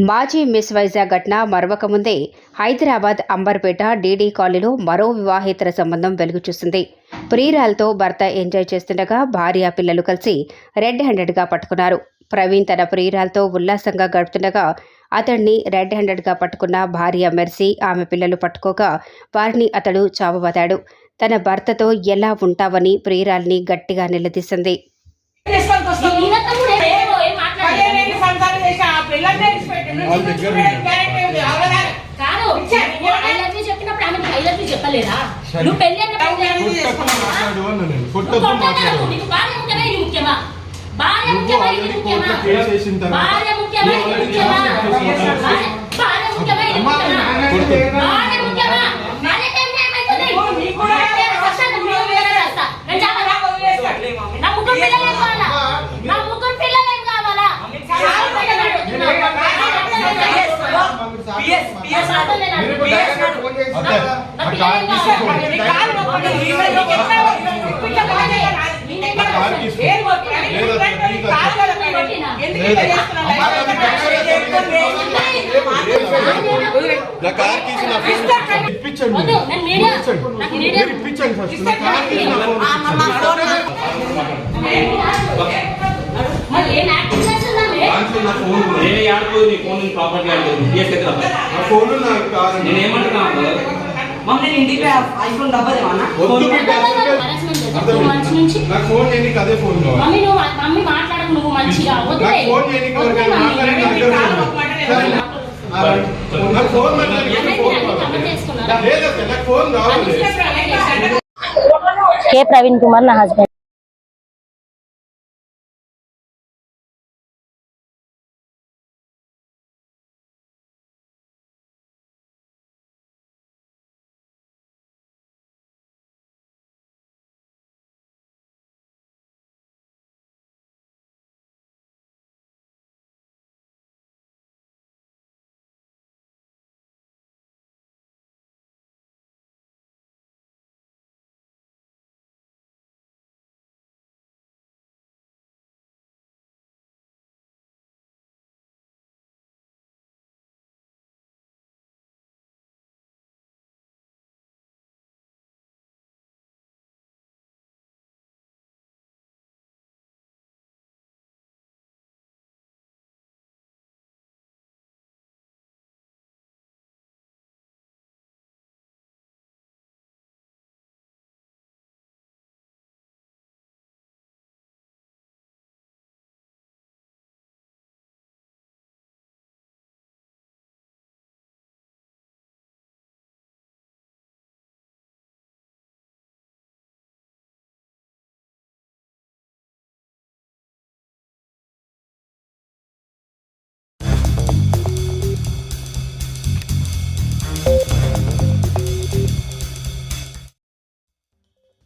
మాజీ మిస్ వైజాగ్ ఘటన మరవకముందే హైదరాబాద్ అంబర్పేట డీడీ కాలనీలో మరో వివాహేతర సంబంధం వెలుగు చూసింది. ప్రియురాలతో భర్త ఎంజాయ్ చేస్తుండగా భార్య పిల్లలు కలిసి రెడ్ హ్యాండెడ్గా పట్టుకున్నారు. ప్రవీణ్ తన ప్రియురాలతో ఉల్లాసంగా గడుపుతుండగా అతడిని రెడ్ హ్యాండెడ్గా పట్టుకున్న భార్య మెర్సీ ఆమె పిల్లలు పట్టుకోగా వారిని అతడు చావబదాడు. తన భర్తతో ఎలా ఉంటావని ప్రియురాల్ని గట్టిగా నిలదీసింది. के प्रवीण कुमार ना हस्बैंड